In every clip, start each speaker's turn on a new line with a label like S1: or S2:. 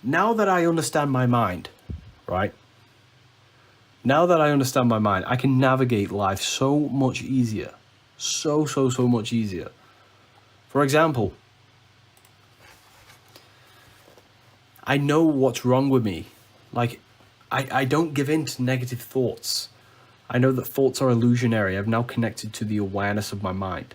S1: now that I understand my mind, right? Now that I understand my mind, I can navigate life so much easier. So much easier. For example, I know what's wrong with me. Like, I don't give in to negative thoughts. I know that thoughts are illusionary. I've now connected to the awareness of my mind.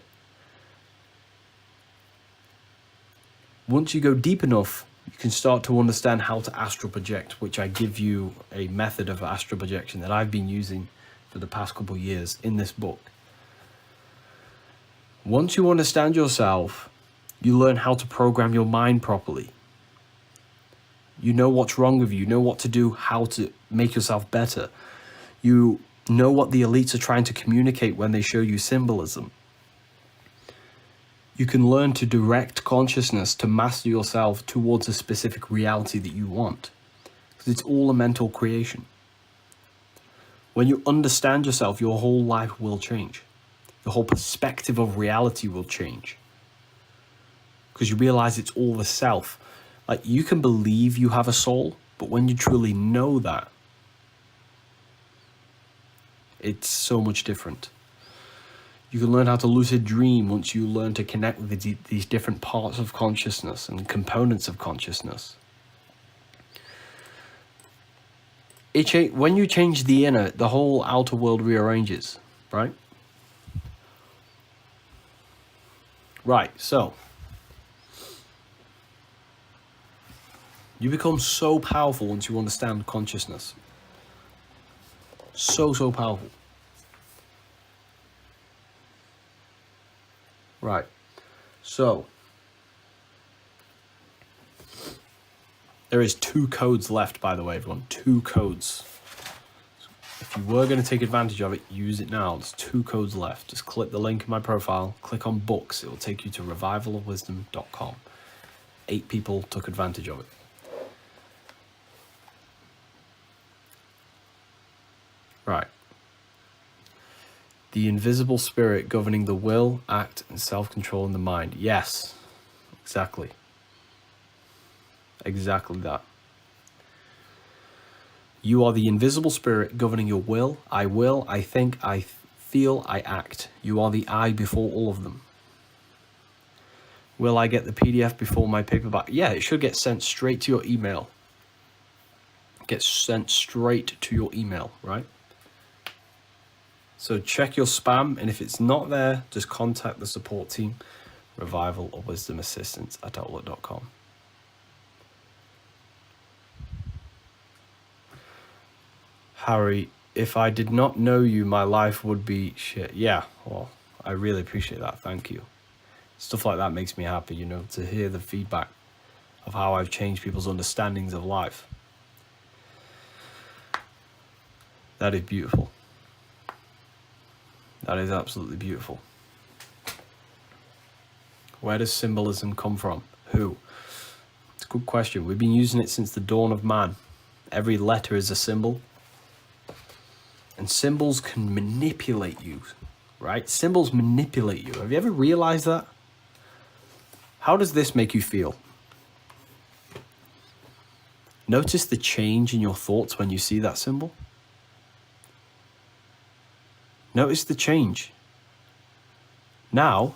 S1: Once you go deep enough, you can start to understand how to astral project, which I give you a method of astral projection that I've been using for the past couple of years in this book. Once you understand yourself, you learn how to program your mind properly. You know what's wrong with you. You know what to do, how to make yourself better. You know what the elites are trying to communicate when they show you symbolism. You can learn to direct consciousness to master yourself towards a specific reality that you want. Because it's all a mental creation. When you understand yourself, your whole life will change. The whole perspective of reality will change. Because you realize it's all the self. Like, you can believe you have a soul, but when you truly know that, it's so much different. You can learn how to lucid dream once you learn to connect with these different parts of consciousness and components of consciousness. When you change the inner, the whole outer world rearranges, right? Right, so you become so powerful once you understand consciousness. So powerful. Right, so there is 2 codes left, by the way, everyone. 2 codes. If you were going to take advantage of it, use it now. There's 2 codes left. Just click the link in my profile, click on books. It will take you to revivalofwisdom.com. 8 people took advantage of it. Right. The invisible spirit governing the will, act, and self-control in the mind. Yes, exactly. Exactly that. You are the invisible spirit governing your will, I think, I feel, I act. You are the I before all of them. Will I get the PDF before my paperback? Yeah, it should get sent straight to your email. Get sent straight to your email, right? So check your spam, and if it's not there, just contact the support team, Revival or Wisdom Assistance at outlook.com. Harry, if I did not know you, my life would be shit. Yeah, well, I really appreciate that. Thank you. Stuff like that makes me happy, you know, to hear the feedback of how I've changed people's understandings of life. That is beautiful. That is absolutely beautiful. Where does symbolism come from? Who? It's a good question. We've been using it since the dawn of man. Every letter is a symbol. And symbols can manipulate you, right? Symbols manipulate you. Have you ever realized that? How does this make you feel? Notice the change in your thoughts when you see that symbol. Notice the change. Now,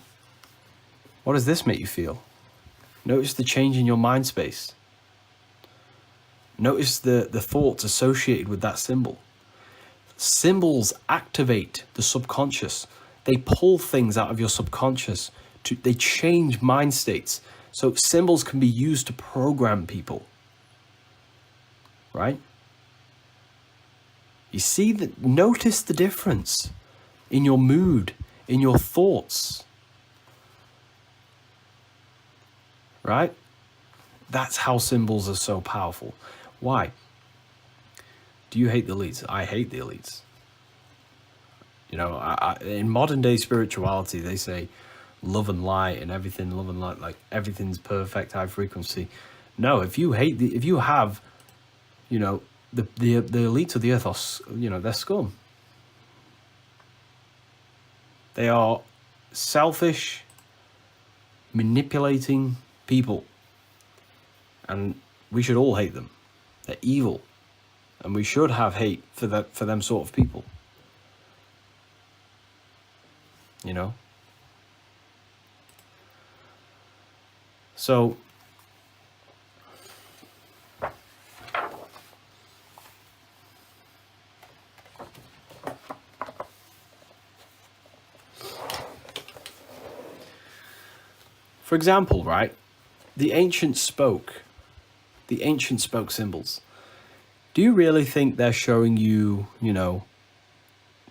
S1: what does this make you feel? Notice the change in your mind space. Notice the thoughts associated with that symbol. Symbols activate the subconscious. They pull things out of your subconscious. They change mind states. So symbols can be used to program people. Right? You see that? Notice the difference in your mood, in your thoughts. Right? That's how symbols are so powerful. Why? Do you hate the elites? I hate the elites. You know, in modern day spirituality, they say love and light and everything, love and light, like everything's perfect, high frequency. No, if you have, you know, the elites of the earth are, you know, they're scum. They are selfish, manipulating people. And We should all hate them. They're evil. And we should have hate for them sort of people. You know? So, for example, right? The ancients spoke symbols. Do you really think they're showing you, do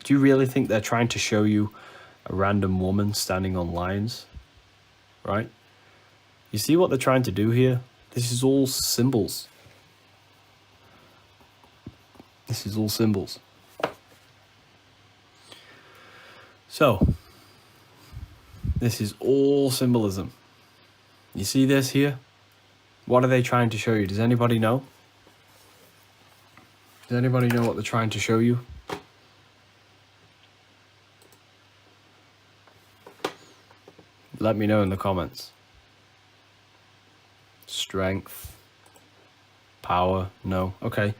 S1: you really think they're trying to show you a random woman standing on lions? Right? You see what they're trying to do here? This is all symbols. This is all symbols. So, this is all symbolism. You see this here? What are they trying to show you? Does anybody know? Does anybody know what they're trying to show you? Let me know in the comments. Strength. Power. No. Okay.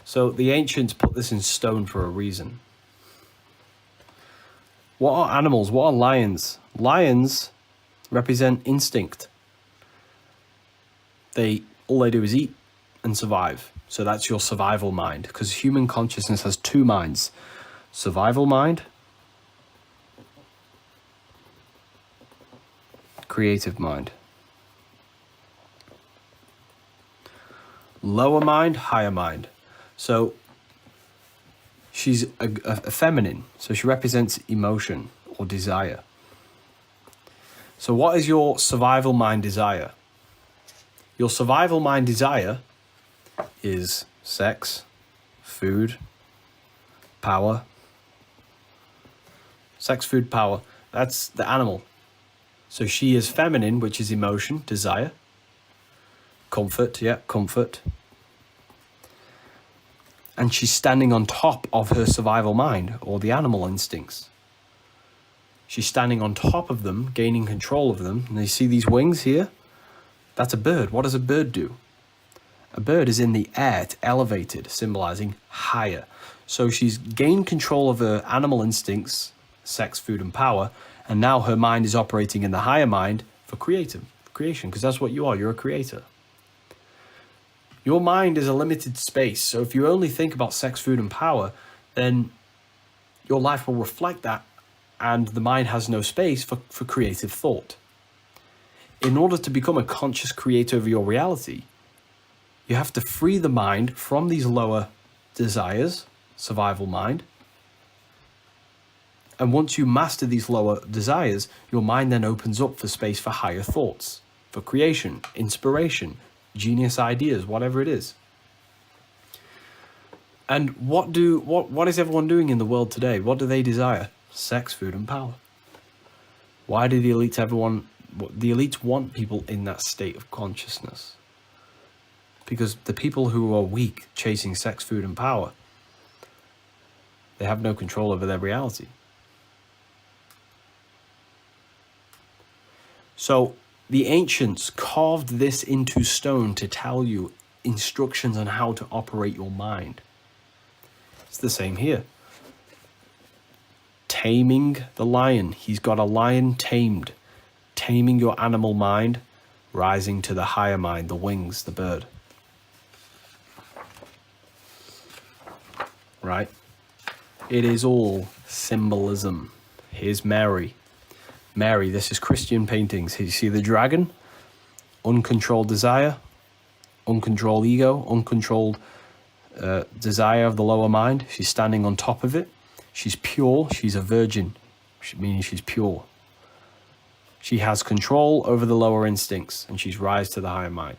S1: So the ancients put this in stone for a reason. What are animals? What are lions? Lions represent instinct. All they do is eat and survive. So that's your survival mind, because human consciousness has two minds. Survival mind, creative mind. Lower mind, higher mind. So she's a feminine, so she represents emotion or desire. So what is your survival mind desire? Your survival mind desire is sex, food, power. Sex, food, power. That's the animal. So she is feminine, which is emotion, desire. Comfort, yeah, comfort. And she's standing on top of her survival mind, or the animal instincts. She's standing on top of them, gaining control of them. And you see these wings here? That's a bird. What does a bird do? A bird is in the air, it's elevated, symbolizing higher. So she's gained control of her animal instincts, sex, food, and power, and now her mind is operating in the higher mind for creation, because that's what you are. You're a creator. Your mind is a limited space, so if you only think about sex, food, and power, then your life will reflect that, and the mind has no space for creative thought. In order to become a conscious creator of your reality, you have to free the mind from these lower desires, survival mind. And once you master these lower desires, your mind then opens up for space for higher thoughts, for creation, inspiration, genius ideas, whatever it is. And what is everyone doing in the world today? What do they desire? Sex, food, and power. Why do the elites want people in that state of consciousness? Because the people who are weak, chasing sex, food, and power, they have no control over their reality. So the ancients carved this into stone to tell you instructions on how to operate your mind. It's the same here. Taming the lion. He's got a lion tamed. Taming your animal mind, rising to the higher mind, the wings, the bird. Right? It is all symbolism. Here's Mary. Mary, this is Christian paintings. You see the dragon? Uncontrolled desire, uncontrolled ego, uncontrolled desire of the lower mind. She's standing on top of it. She's pure. She's a virgin, meaning she's pure. She has control over the lower instincts, and she's rise to the higher mind.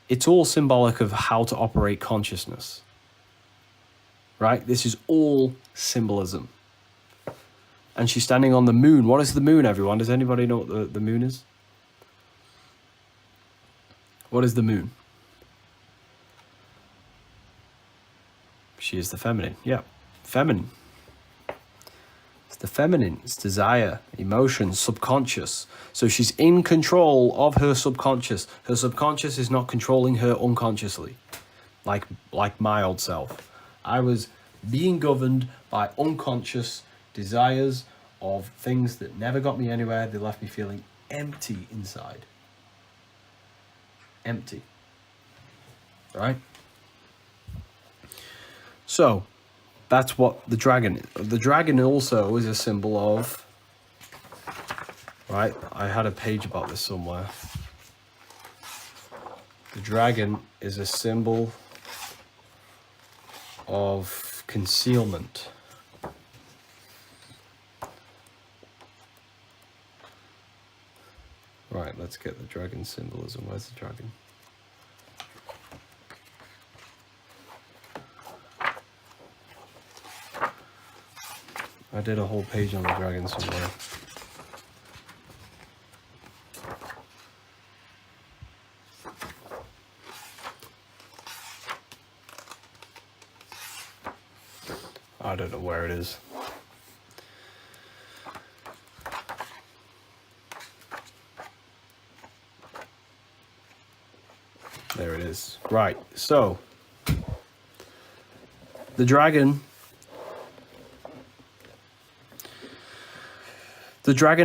S1: It's all symbolic of how to operate consciousness. Right? This is all symbolism. And she's standing on the moon. What is the moon, everyone? Does anybody know what the moon is? What is the moon? She is the feminine. Yeah, feminine. It's The feminine is desire, emotions, subconscious. So she's in control of her subconscious. Her subconscious is not controlling her unconsciously, like my old self. I was being governed by unconscious desires of things that never got me anywhere. They left me feeling empty inside. Empty. Right? So, that's what the dragon is. The dragon also is a symbol of, right? I had a page about this somewhere. The dragon is a symbol of concealment. Right, let's get the dragon symbolism. Where's the dragon? I did a whole page on the dragon somewhere. I don't know where it is. There it is. Right, so the dragon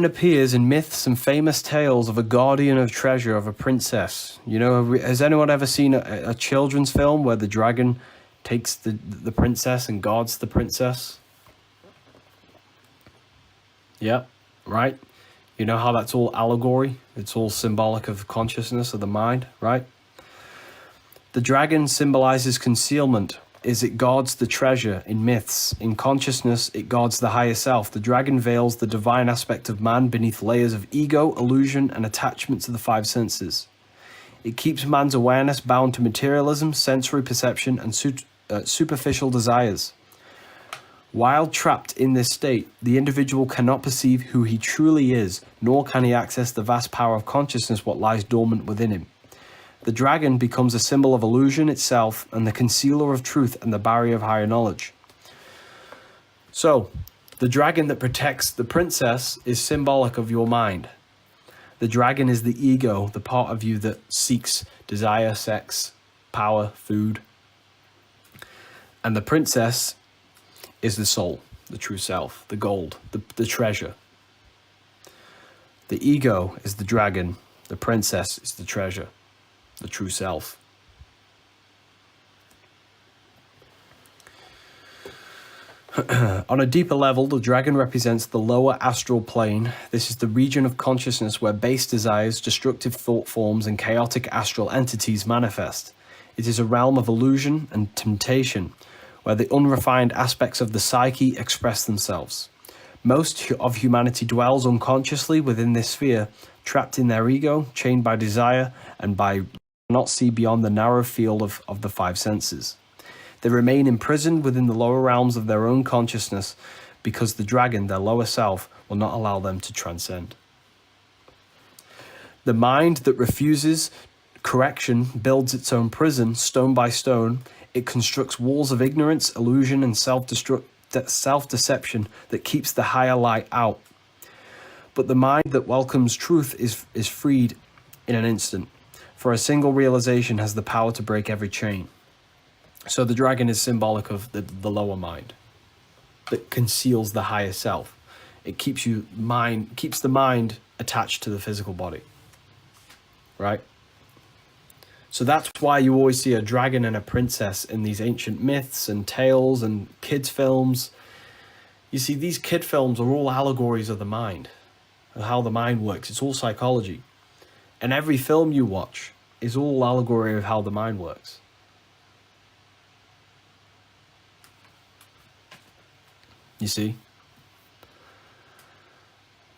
S1: appears in myths and famous tales of a guardian of treasure, of a princess. You know, has anyone ever seen a children's film where the dragon takes the princess and guards the princess? Yeah, right? You know how that's all allegory? It's all symbolic of consciousness, of the mind, right? The dragon symbolizes concealment, as it guards the treasure in myths. In consciousness, it guards the higher self. The dragon veils the divine aspect of man beneath layers of ego, illusion, and attachment to the five senses. It keeps man's awareness bound to materialism, sensory perception, and superficial desires. While trapped in this state, the individual cannot perceive who he truly is, nor can he access the vast power of consciousness what lies dormant within him. The dragon becomes a symbol of illusion itself and the concealer of truth and the barrier of higher knowledge. So, the dragon that protects the princess is symbolic of your mind. The dragon is the ego, the part of you that seeks desire, sex, power, food. And the princess is the soul, the true self, the gold, the treasure. The ego is the dragon, the princess is the treasure, the true self. On a deeper level, the dragon represents the lower astral plane. This is the region of consciousness where base desires, destructive thought forms, and chaotic astral entities manifest. It is a realm of illusion and temptation, where the unrefined aspects of the psyche express themselves. Most of humanity dwells unconsciously within this sphere, trapped in their ego, chained by desire, and by not see beyond the narrow field of the five senses. They remain imprisoned within the lower realms of their own consciousness because the dragon, their lower self, will not allow them to transcend. The mind that refuses correction builds its own prison, stone by stone. It constructs walls of ignorance, illusion, and self-deception that keeps the higher light out. But the mind that welcomes truth is freed in an instant, for a single realization has the power to break every chain. So the dragon is symbolic of the lower mind that conceals the higher self. It keeps the mind attached to the physical body, right? So that's why you always see a dragon and a princess in these ancient myths and tales and kids' films. You see, these kid films are all allegories of the mind, of how the mind works. It's all psychology. And every film you watch is all allegory of how the mind works. You see?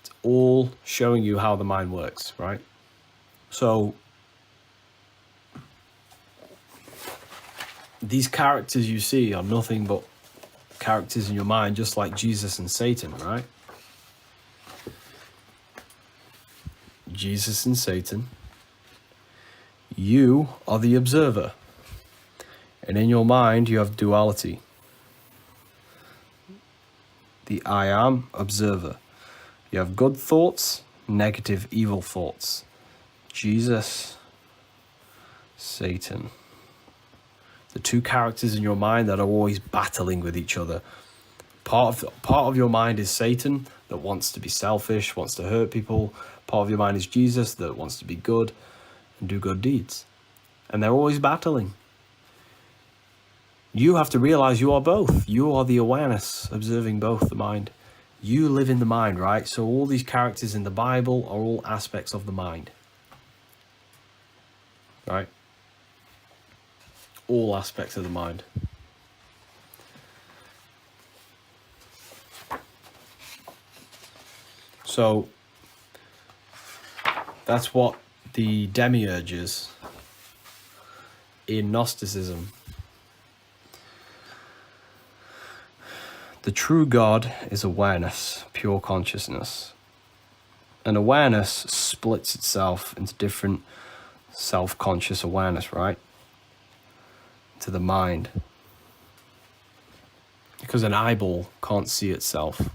S1: It's all showing you how the mind works, right? So, these characters you see are nothing but characters in your mind, just like Jesus and Satan, right? Jesus and Satan. You are the observer. And in your mind, you have duality. the I am observer. You have good thoughts, negative, evil thoughts. Jesus, Satan. The two characters in your mind that are always battling with each other. Part of your mind is Satan, that wants to be selfish, wants to hurt people. Part of your mind is Jesus, that wants to be good and do good deeds. And they're always battling. You have to realize you are both. You are the awareness observing both the mind. You live in the mind, right? So all these characters in the Bible are all aspects of the mind. Right? All aspects of the mind. So that's what the demiurges in Gnosticism. The true God is awareness, pure consciousness. And awareness splits itself into different self-conscious awareness, right? To the mind. Because an eyeball can't see itself.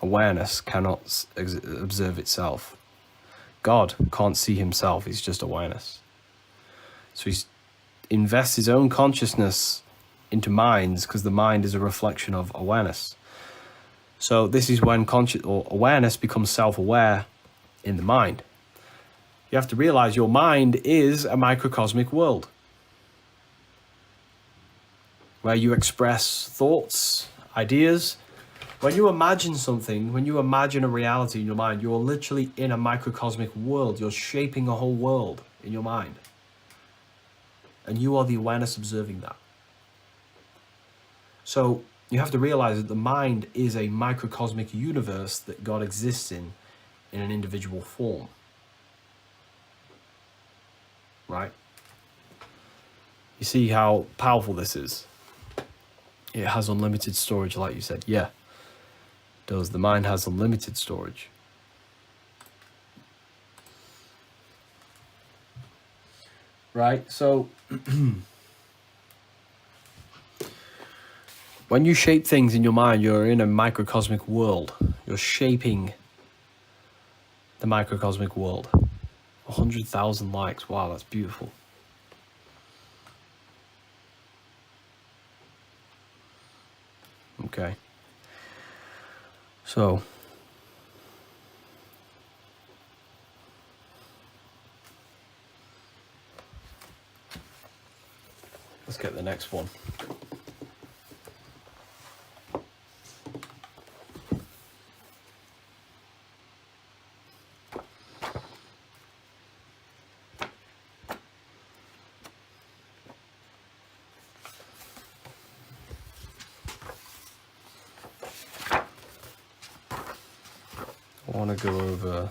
S1: Awareness cannot observe itself. God can't see himself, he's just awareness. So he invests his own consciousness into minds because the mind is a reflection of awareness. So this is when awareness becomes self-aware in the mind. You have to realize your mind is a microcosmic world where you express thoughts, ideas. When you imagine something, when you imagine a reality in your mind, you're literally in a microcosmic world. You're shaping a whole world in your mind. And you are the awareness observing that. So you have to realize that the mind is a microcosmic universe that God exists in an individual form. Right? You see how powerful this is? It has unlimited storage, like you said. Yeah, it does. The mind has unlimited storage. Right? So when you shape things in your mind, you're in a microcosmic world. You're shaping the microcosmic world. 100,000 likes. Wow, that's beautiful. Okay. So let's get the next one. I want to go over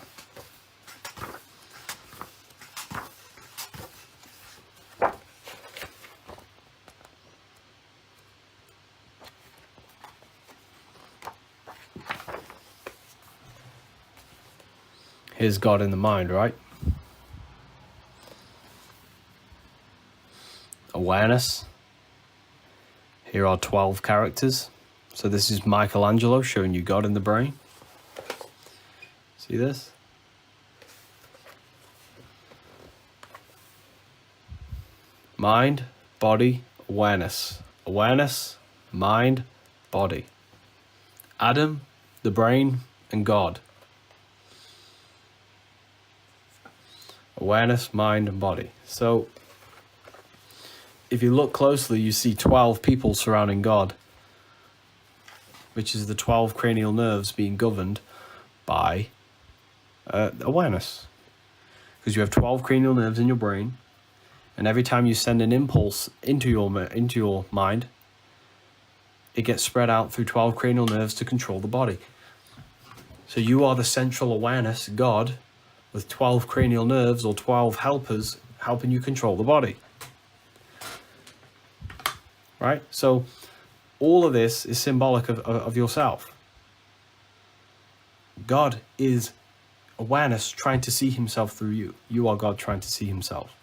S1: here's God in the mind, right? Awareness. Here are 12 characters. So this is Michelangelo showing you God in the brain. See this? Mind, body, awareness. Awareness, mind, body. Adam, the brain, and God. Awareness, mind, and body. So if you look closely, you see 12 people surrounding God, which is the 12 cranial nerves being governed by awareness. Because you have 12 cranial nerves in your brain, and every time you send an impulse into your mind, it gets spread out through 12 cranial nerves to control the body. So you are the central awareness, God, with 12 cranial nerves or 12 helpers helping you control the body. Right? So all of this is symbolic of yourself. God is awareness trying to see himself through you. You are God trying to see himself.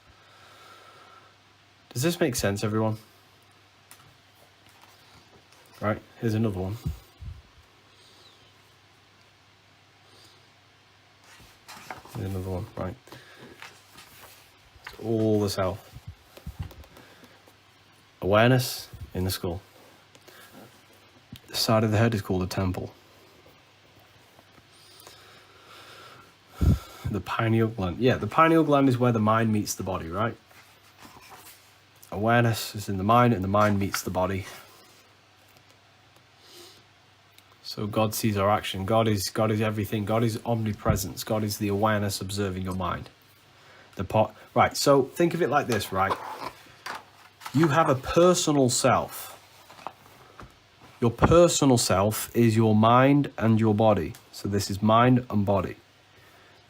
S1: Does this make sense, everyone? Right, here's another one. There's another one, right? It's all the self. Awareness in the skull. The side of the head is called a temple. The pineal gland. Yeah, the pineal gland is where the mind meets the body, right? Awareness is in the mind, and the mind meets the body. So God sees our action. God is everything. God is omnipresence. God is the awareness observing your mind. Right, so think of it like this, right? You have a personal self. Your personal self is your mind and your body. So this is mind and body.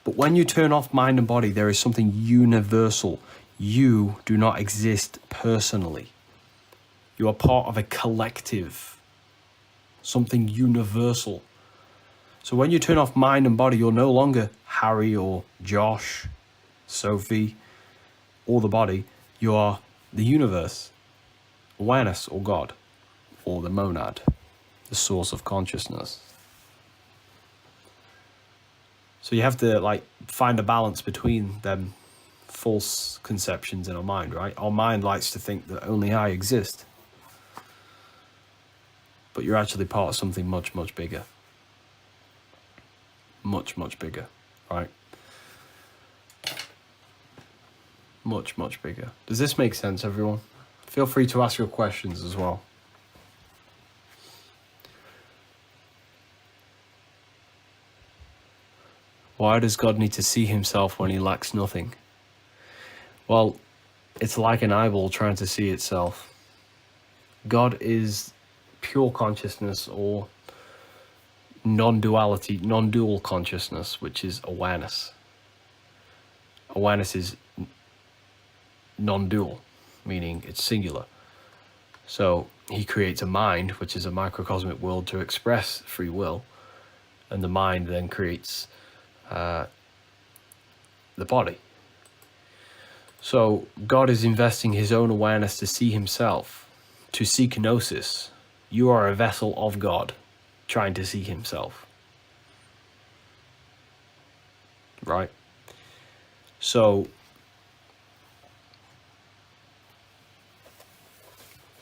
S1: But when you turn off mind and body, there is something universal. You do not exist personally. You are part of a collective, something universal. So when you turn off mind and body, you're no longer Harry or Josh, Sophie, or the body. You are the universe, awareness, or God, or the monad, the source of consciousness. So you have to find a balance between them false conceptions in our mind, right? Our mind likes to think that only I exist. But you're actually part of something much, much bigger. Much, much bigger, right? Much, much bigger. Does this make sense, everyone? Feel free to ask your questions as well. Why does God need to see himself when he lacks nothing? Well, it's like an eyeball trying to see itself. God is pure consciousness, or non-duality, non-dual consciousness, which is awareness. Awareness is non-dual, meaning it's singular. So he creates a mind, which is a microcosmic world to express free will, and the mind then creates the body. So God is investing his own awareness to see himself, to seek gnosis. You are a vessel of God trying to see himself. Right? So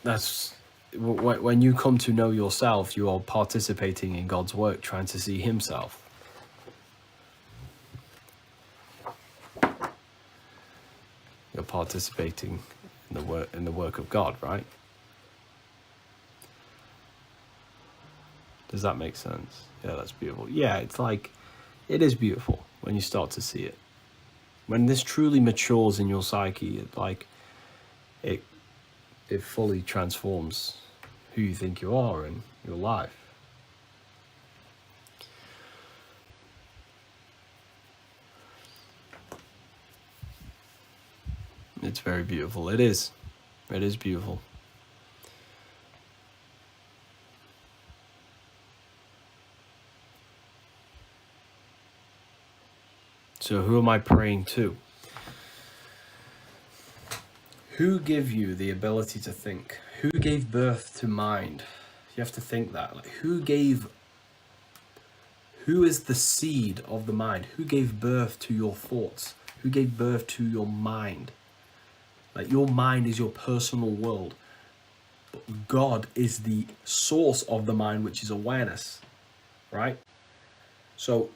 S1: that's when you come to know yourself, you are participating in God's work, trying to see himself. You're participating in the work of God, right? Does that make sense? Yeah, that's beautiful. Yeah, it is beautiful when you start to see it. When this truly matures in your psyche, it fully transforms who you think you are in your life. It's very beautiful. It is. It is beautiful. So who am I praying to? Who gave you the ability to think? Who gave birth to mind? You have to think that. Who is the seed of the mind? Who gave birth to your thoughts? Who gave birth to your mind? Your mind is your personal world. But God is the source of the mind, which is awareness, right? So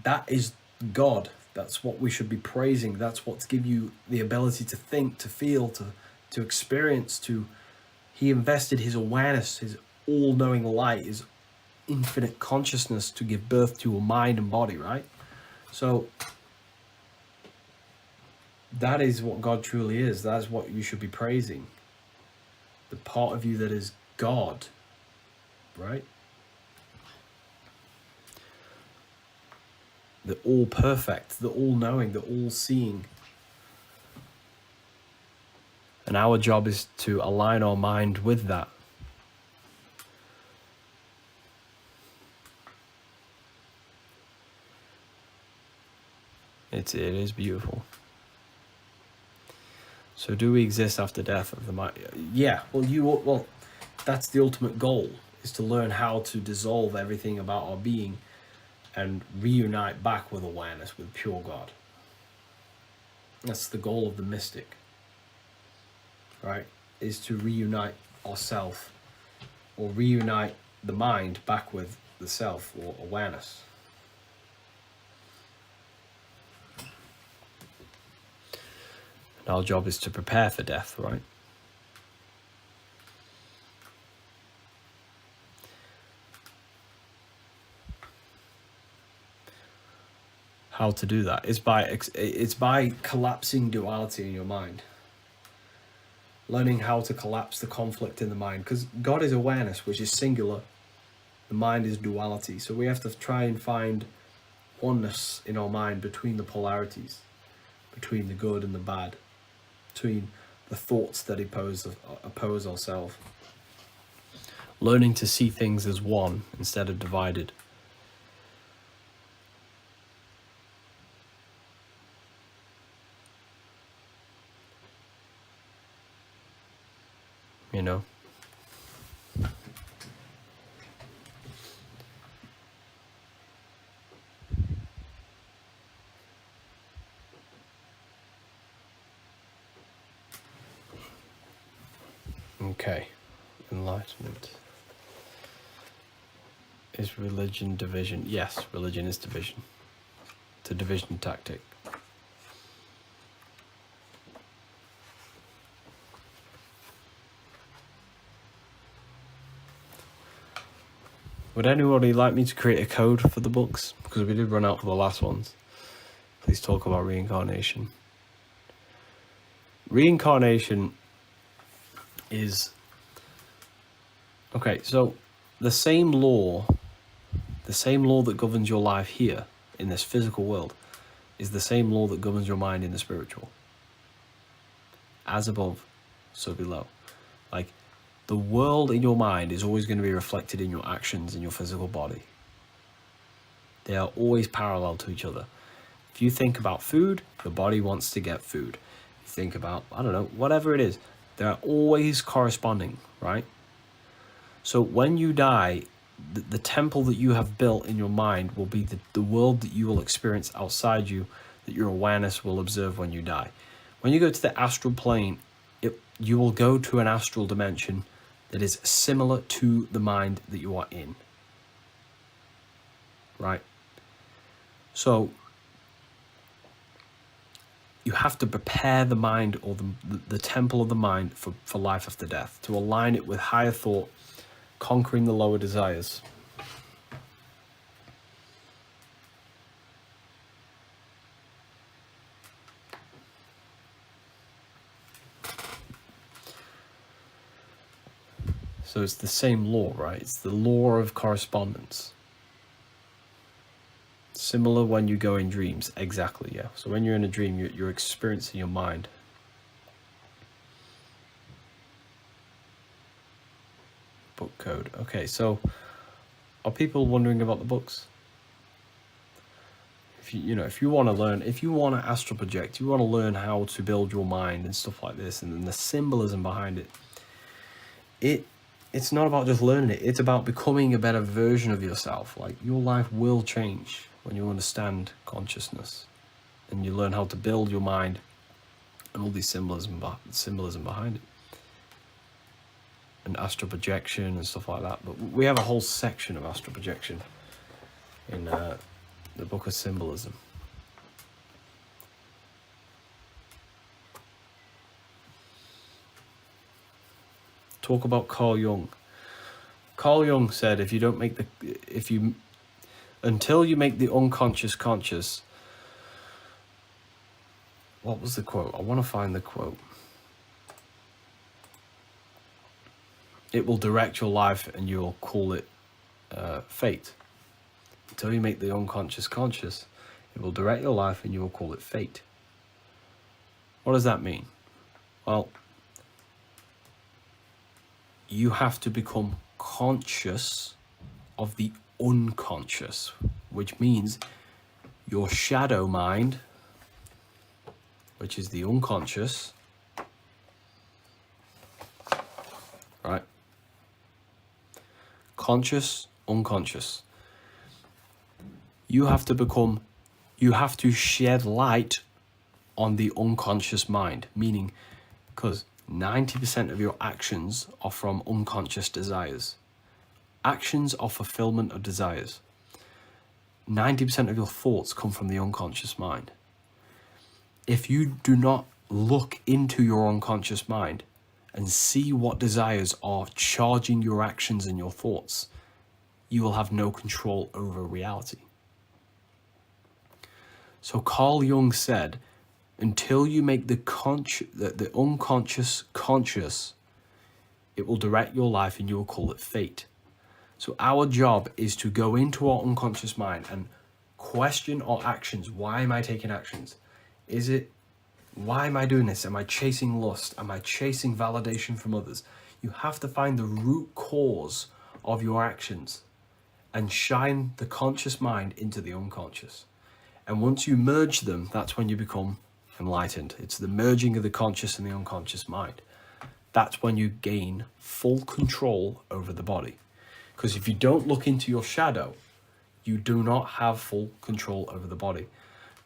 S1: that is God. That's what we should be praising. That's what's give you the ability to think, to feel, to experience, he invested his awareness, his all-knowing light, his infinite consciousness to give birth to a mind and body, right? So that is what God truly is. That's what you should be praising. The part of you that is God, right? The all-perfect, the all-knowing, the all-seeing. And our job is to align our mind with that. It is beautiful. So do we exist after death of the mind? Yeah, well, that's the ultimate goal, is to learn how to dissolve everything about our being and reunite back with awareness, with pure God. That's the goal of the mystic, right? Is to reunite ourself, or reunite the mind back with the self, or awareness. And our job is to prepare for death, right? How to do that? It's by collapsing duality in your mind. Learning how to collapse the conflict in the mind, because God is awareness, which is singular. The mind is duality, so we have to try and find oneness in our mind between the polarities, between the good and the bad, between the thoughts that oppose ourselves. Learning to see things as one instead of divided. You know? Okay. Enlightenment. Is religion division? Yes, religion is division. It's a division tactic. Would anybody like me to create a code for the books? Because we did run out for the last ones. Please talk about reincarnation. Reincarnation is... Okay, so the same law that governs your life here in this physical world is the same law that governs your mind in the spiritual. As above, so below. Like, the world in your mind is always going to be reflected in your actions in your physical body. They are always parallel to each other. If you think about food, your body wants to get food. You think about, I don't know, whatever it is, they're always corresponding, right? So when you die, the temple that you have built in your mind will be the world that you will experience outside you, that your awareness will observe when you die. When you go to the astral plane, you will go to an astral dimension that is similar to the mind that you are in. Right? So you have to prepare the mind, or the temple of the mind, for life after death, to align it with higher thought, conquering the lower desires. So it's the same law, right? It's the law of correspondence. Similar when you go in dreams. Exactly, yeah. So when you're in a dream, you're experiencing your mind. Book code. Okay, so are people wondering about the books? If you want to learn, if you want to astral project, you want to learn how to build your mind and stuff like this, and then the symbolism behind it, it's not about just learning it. It's about becoming a better version of yourself. Like, your life will change when you understand consciousness and you learn how to build your mind and all these symbolism behind it, and astral projection and stuff like that. But we have a whole section of astral projection in the Book of Symbolism. Talk about Carl Jung. Carl Jung said, until you make the unconscious conscious. What was the quote? I want to find the quote. It will direct your life, and you'll call it fate. Until you make the unconscious conscious, it will direct your life, and you will call it fate. What does that mean? Well, you have to become conscious of the unconscious, which means your shadow mind, which is the unconscious, right? Conscious, unconscious. You have to shed light on the unconscious mind, meaning because 90% of your actions are from unconscious desires. Actions are fulfillment of desires. 90% of your thoughts come from the unconscious mind. If you do not look into your unconscious mind and see what desires are charging your actions and your thoughts, you will have no control over reality. So Carl Jung said, until you make the unconscious conscious, it will direct your life and you will call it fate. So our job is to go into our unconscious mind and question our actions. Why am I taking actions? Why am I doing this? Am I chasing lust? Am I chasing validation from others? You have to find the root cause of your actions and shine the conscious mind into the unconscious. And once you merge them, that's when you become enlightened. It's the merging of the conscious and the unconscious mind. That's when you gain full control over the body. Because if you don't look into your shadow, you do not have full control over the body.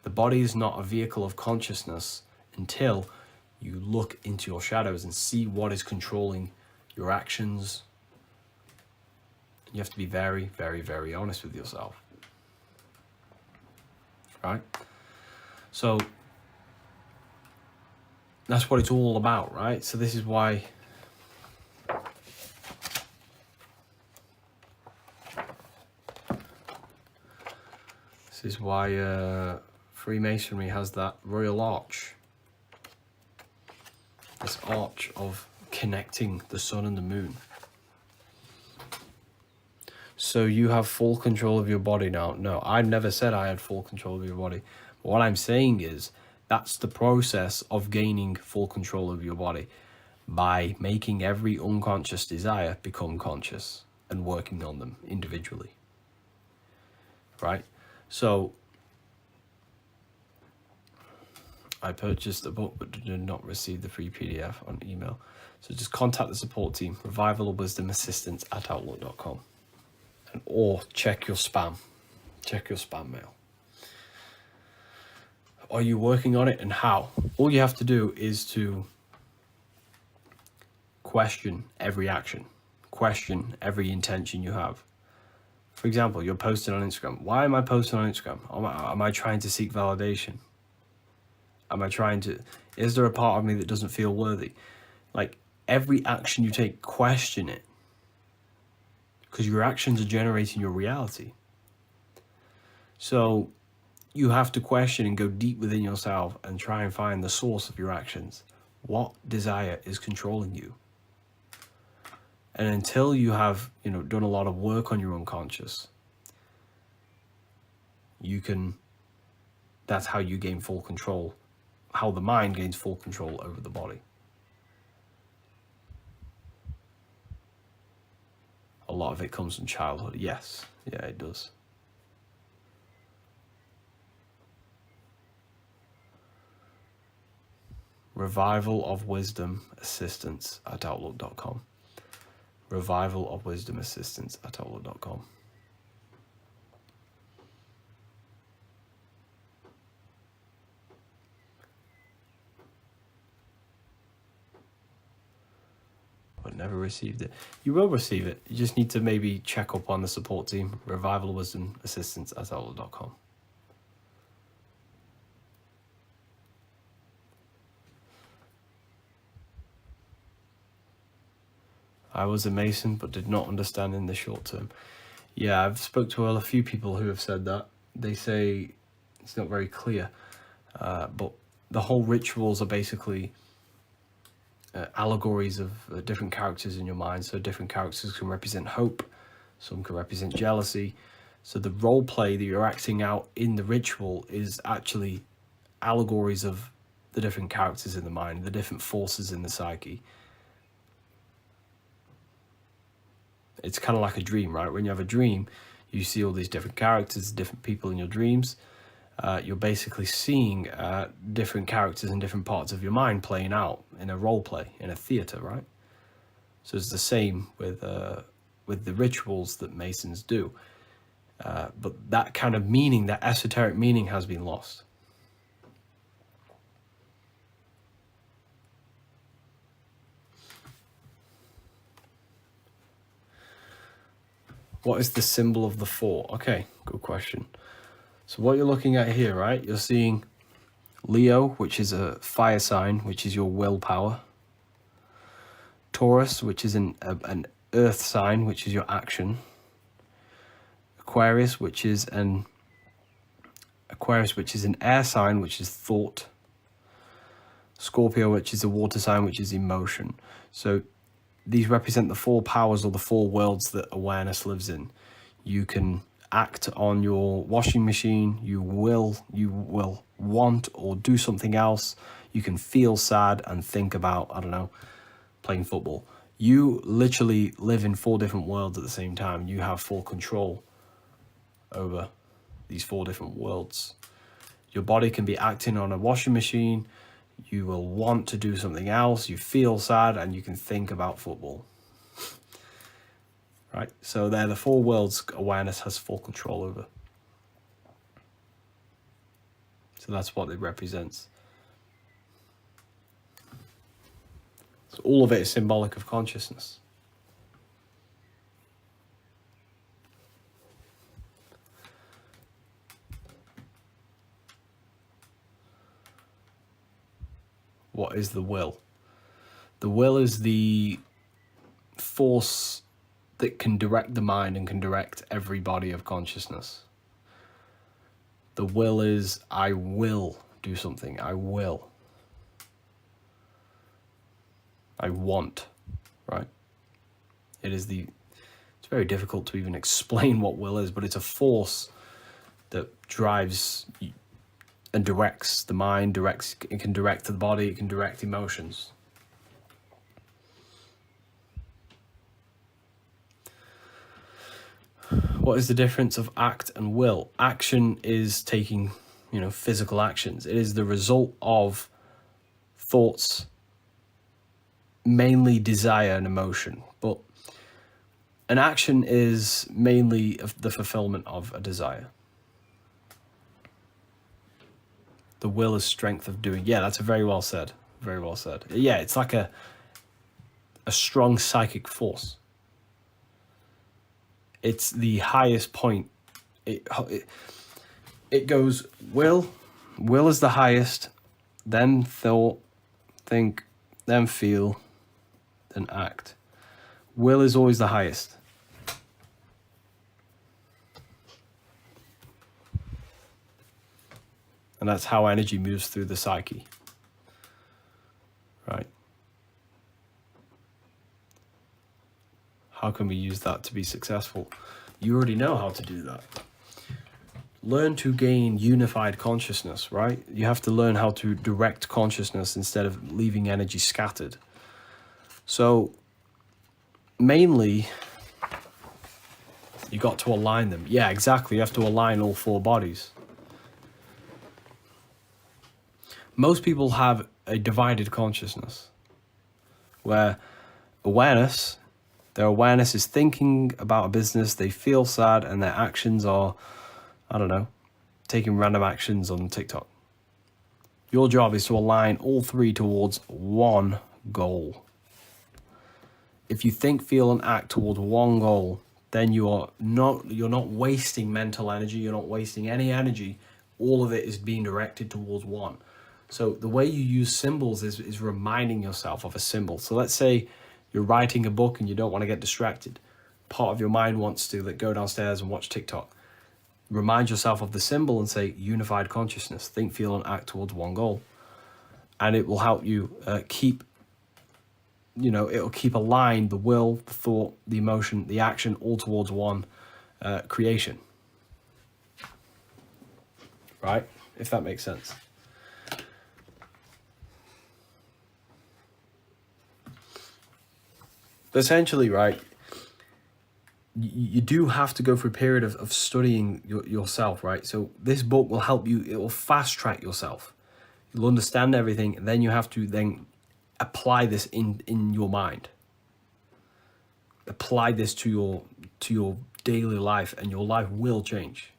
S1: The body is not a vehicle of consciousness until you look into your shadows and see what is controlling your actions. You have to be very, very, very honest with yourself. Right? So that's what it's all about, right? So this is why Freemasonry has that royal arch. This arch of connecting the sun and the moon. So you have full control of your body now. No, I never said I had full control of your body. What I'm saying is that's the process of gaining full control of your body by making every unconscious desire become conscious and working on them individually. Right? So I purchased the book but did not receive the free PDF on email. So just contact the support team, revivalofwisdomassistance@outlook.com. Or check your spam. Check your spam mail. Are you working on it and how? All you have to do is to question every action. Question every intention you have. For example, you're posting on Instagram. Why am I posting on Instagram? Am I trying to seek validation? Is there a part of me that doesn't feel worthy? Like every action you take, question it. Because your actions are generating your reality. So you have to question and go deep within yourself and try and find the source of your actions. What desire is controlling you? And until you have, done a lot of work on your unconscious, that's how you gain full control, how the mind gains full control over the body. A lot of it comes from childhood. Yes. Yeah, it does. revivalofwisdomassistance@outlook.com. revivalofwisdomassistance@outlook.com. But never received it. You will receive it. You just need to maybe check up on the support team. revivalofwisdomassistance@outlook.com. I was a Mason, but did not understand in the short term. Yeah, I've spoke to a few people who have said that. They say it's not very clear. But the whole rituals are basically allegories of different characters in your mind. So different characters can represent hope. Some can represent jealousy. So the role play that you're acting out in the ritual is actually allegories of the different characters in the mind, the different forces in the psyche. It's kind of like a dream, right? When you have a dream, you see all these different characters, different people in your dreams. You're basically seeing different characters in different parts of your mind playing out in a role play, in a theater, right? So it's the same with the rituals that Masons do. But that kind of meaning, that esoteric meaning, has been lost. What is the symbol of the 4? Okay, good question. So what you're looking at here, right? You're seeing Leo, which is a fire sign, which is your willpower. Taurus, which is an earth sign, which is your action. Aquarius, which is an air sign, which is thought. Scorpio, which is a water sign, which is emotion. So these represent the 4 powers, or the 4 worlds that awareness lives in. You can act on your washing machine. You will want or do something else. You can feel sad and think about, I don't know, playing football. You literally live in 4 different worlds at the same time. You have full control over these 4 different worlds. Your body can be acting on a washing machine. You will want to do something else. You feel sad and you can think about football. Right? So they're the 4 worlds awareness has full control over. So that's what it represents. So all of it is symbolic of consciousness. What is the will? The will is the force that can direct the mind and can direct every body of consciousness. The will is, I will do something. I will. I want, right? It's very difficult to even explain what will is, but it's a force that drives and directs the mind, it can direct the body, it can direct emotions. What is the difference of act and will? Action is taking, physical actions. It is the result of thoughts, mainly desire and emotion. But an action is mainly the fulfillment of a desire. The will is strength of doing. Yeah, that's very well said. Very well said. Yeah, it's like a strong psychic force. It's the highest point. It goes will is the highest, then thought, think, then feel, then act. Will is always the highest. And that's how energy moves through the psyche. Right? How can we use that to be successful? You already know how to do that. Learn to gain unified consciousness, right? You have to learn how to direct consciousness instead of leaving energy scattered. So, mainly, you got to align them. Yeah, exactly. You have to align all 4 bodies. Most people have a divided consciousness where their awareness is thinking about a business, they feel sad, and their actions are, I don't know, taking random actions on TikTok. Your job is to align all 3 towards one goal. If you think, feel, and act towards one goal, then you're not wasting mental energy, you're not wasting any energy. All of it is being directed towards one. So the way you use symbols is reminding yourself of a symbol. So let's say you're writing a book and you don't want to get distracted. Part of your mind wants to go downstairs and watch TikTok. Remind yourself of the symbol and say unified consciousness. Think, feel, and act towards one goal. And it will help you it'll keep aligned the will, the thought, the emotion, the action, all towards one creation. Right? If that makes sense. But essentially, right, you do have to go through a period of studying yourself, right? So this book will help you, it will fast track yourself. You'll understand everything, and then you have to then apply this in your mind. Apply this to your daily life, and your life will change.